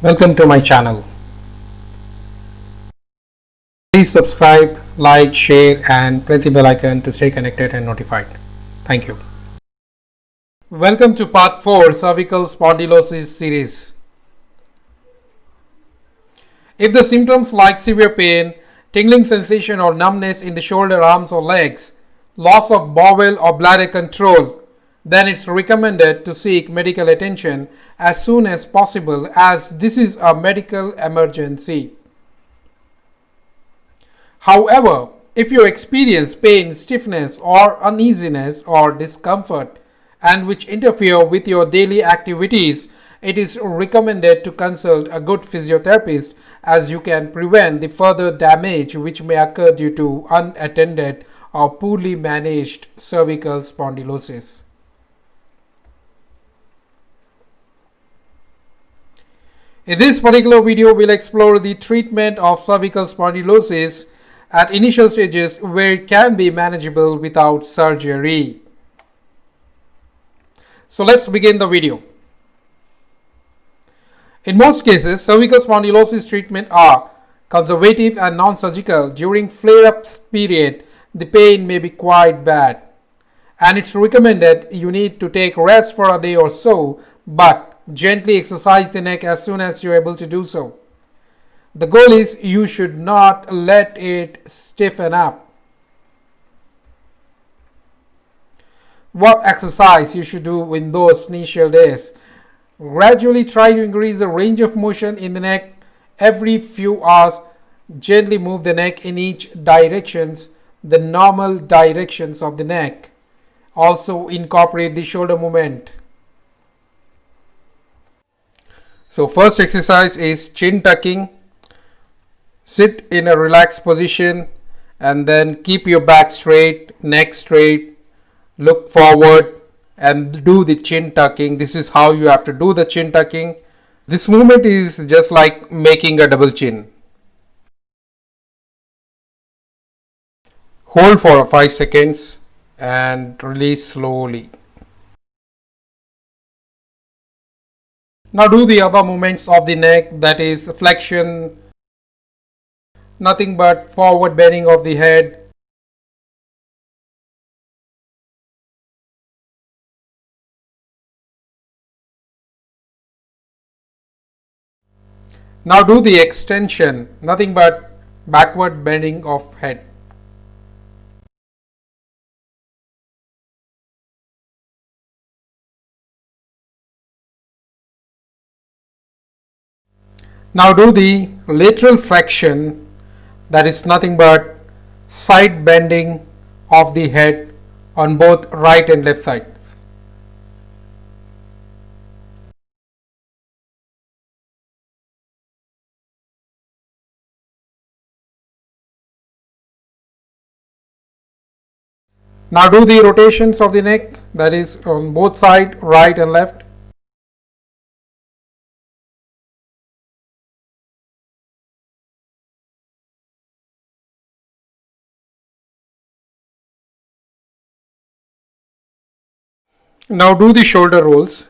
Welcome to my channel. Please subscribe, like, share and press the bell icon to stay connected and notified. Thank you. Welcome to Part 4 Cervical Spondylosis series. If the symptoms like severe pain, tingling sensation or numbness in the shoulder, arms or legs, loss of bowel or bladder control, then it's recommended to seek medical attention as soon as possible, as this is a medical emergency. However, if you experience pain, stiffness or uneasiness or discomfort and which interfere with your daily activities, it is recommended to consult a good physiotherapist, as you can prevent the further damage which may occur due to unattended or poorly managed cervical spondylosis. In this particular video, we'll explore the treatment of cervical spondylosis at initial stages where it can be manageable without surgery. So let's begin the video. In most cases, cervical spondylosis treatment are conservative and non-surgical. During flare-up period, the pain may be quite bad, and it's recommended you need to take rest for a day or so, but gently exercise the neck as soon as you're able to do so. The goal is you should not let it stiffen up. What exercise you should do in those initial days? Gradually try to increase the range of motion in the neck. Every few hours, gently move the neck in each directions, the normal directions of the neck. Also incorporate the shoulder movement. So first exercise is chin tucking. Sit in a relaxed position and then keep your back straight, neck straight, look forward and do the chin tucking. This is how you have to do the chin tucking. This movement is just like making a double chin. Hold for 5 seconds and release slowly. Now do the other movements of the neck, that is flexion, nothing but forward bending of the head. Now do the extension, nothing but backward bending of head. Now do the lateral flexion, that is nothing but side bending of the head on both right and left side. Now do the rotations of the neck, that is on both sides, right and left. Now do the shoulder rolls.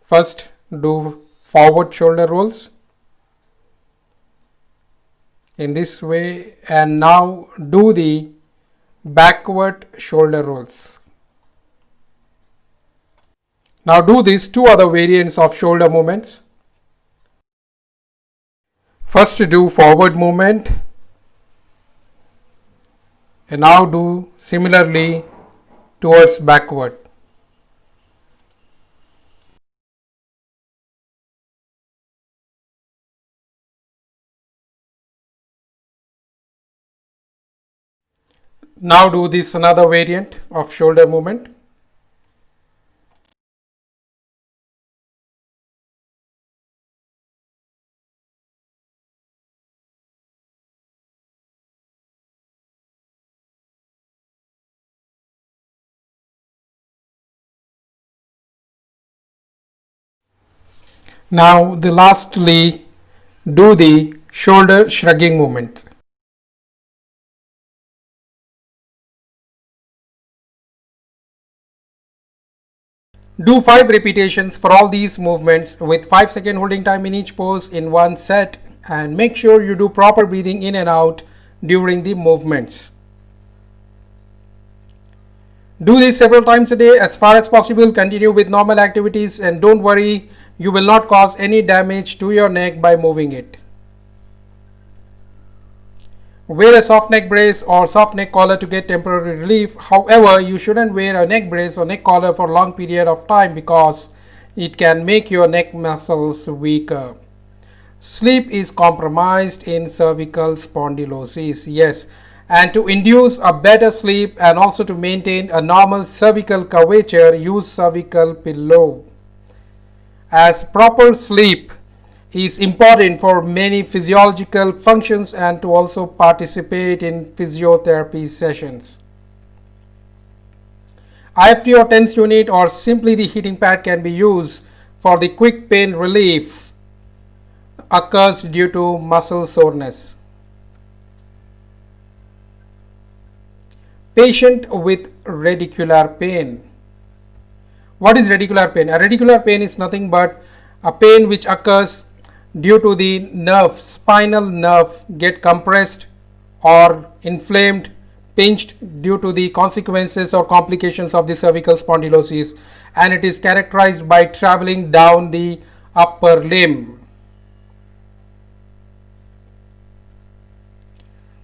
First do forward shoulder rolls in this way, and now do the backward shoulder rolls. Now do these two other variants of shoulder movements. First do forward movement and now do similarly towards backward. Now do this another variant of shoulder movement. Now lastly do the shoulder shrugging movement. Do 5 repetitions for all these movements with 5-second holding time in each pose in one set, and make sure you do proper breathing in and out during the movements. Do this several times a day as far as possible. Continue with normal activities and don't worry, you will not cause any damage to your neck by moving it. Wear a soft neck brace or soft neck collar to get temporary relief. However, you shouldn't wear a neck brace or neck collar for a long period of time because it can make your neck muscles weaker. Sleep is compromised in cervical spondylosis. Yes, and to induce a better sleep and also to maintain a normal cervical curvature, use cervical pillow. As proper sleep is important for many physiological functions and to also participate in physiotherapy sessions. IFT or TENS unit or simply the heating pad can be used for the quick pain relief occurs due to muscle soreness. Patient with radicular pain. What is radicular pain? A radicular pain is nothing but a pain which occurs due to the nerve, spinal nerve get compressed or inflamed, pinched due to the consequences or complications of the cervical spondylosis, and it is characterized by traveling down the upper limb.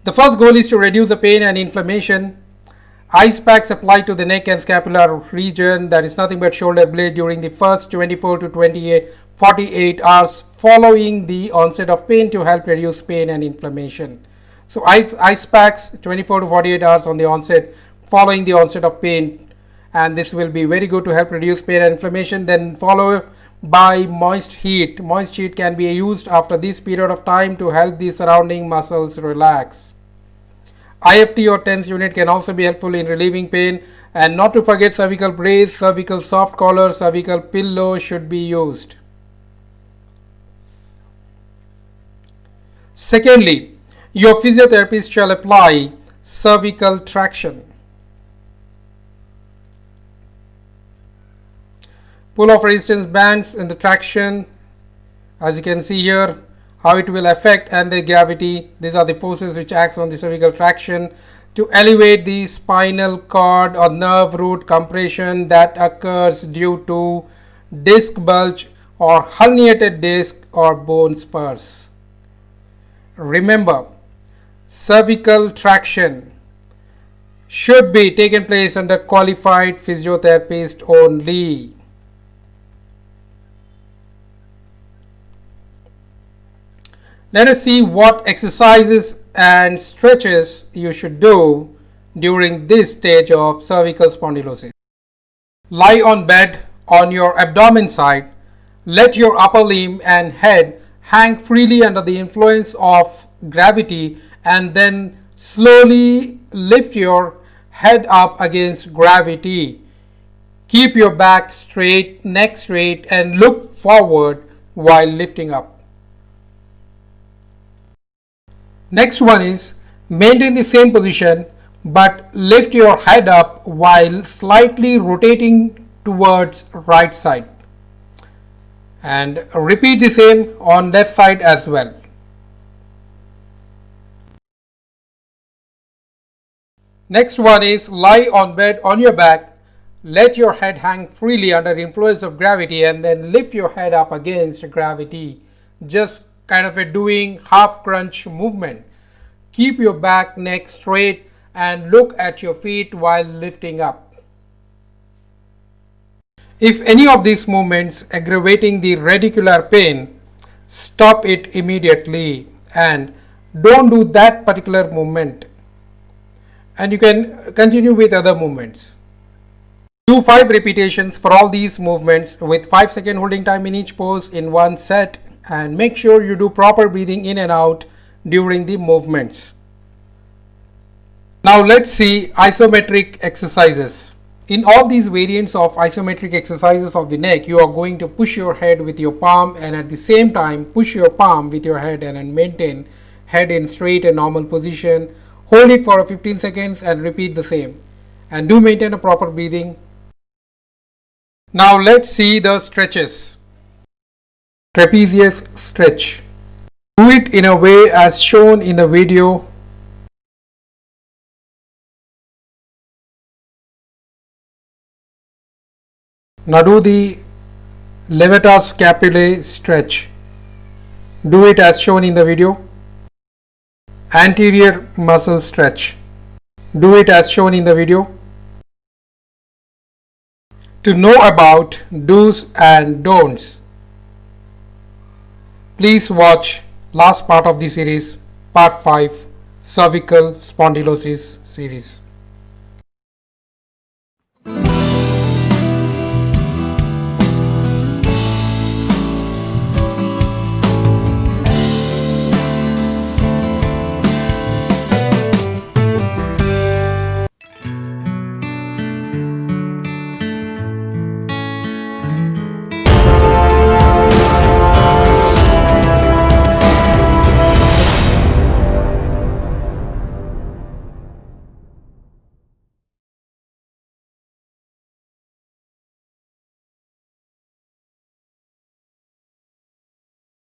The first goal is to reduce the pain and inflammation. Ice packs applied to the neck and scapular region, that is nothing but shoulder blade, during the first 24 to 48 hours following the onset of pain to help reduce pain and inflammation. So ice packs 24 to 48 hours on the onset following the onset of pain, and this will be very good to help reduce pain and inflammation. Then follow by moist heat. Moist heat can be used after this period of time to help the surrounding muscles relax. IFT or TENS unit can also be helpful in relieving pain, and not to forget cervical brace, cervical soft collar, cervical pillow should be used. Secondly, your physiotherapist shall apply cervical traction. Pull off resistance bands in the traction, as you can see here, how it will affect and the gravity. These are the forces which acts on the cervical traction to elevate the spinal cord or nerve root compression that occurs due to disc bulge or herniated disc or bone spurs. Remember, cervical traction should be taken place under qualified physiotherapist only. Let us see what exercises and stretches you should do during this stage of cervical spondylosis. Lie on bed on your abdomen side. Let your upper limb and head hang freely under the influence of gravity, and then slowly lift your head up against gravity. Keep your back straight, neck straight, and look forward while lifting up. Next one is maintain the same position but lift your head up while slightly rotating towards right side, and repeat the same on left side as well. Next one is lie on bed on your back. Let your head hang freely under the influence of gravity and then lift your head up against gravity. Just kind of a doing half crunch movement. Keep your back, neck straight and look at your feet while lifting up. If any of these movements aggravating the radicular pain, stop it immediately and don't do that particular movement, and you can continue with other movements. Do 5 repetitions for all these movements with 5-second holding time in each pose in one set, and make sure you do proper breathing in and out during the movements. Now let's see isometric exercises. In all these variants of isometric exercises of the neck, you are going to push your head with your palm and at the same time push your palm with your head and maintain head in straight and normal position. Hold it for 15 seconds and repeat the same. And do maintain a proper breathing. Now let's see the stretches. Trapezius stretch. Do it in a way as shown in the video. Now do the levator scapulae stretch. Do it as shown in the video. Anterior muscle stretch. Do it as shown in the video. To know about do's and don'ts, please watch last part of the series, part 5, cervical spondylosis series.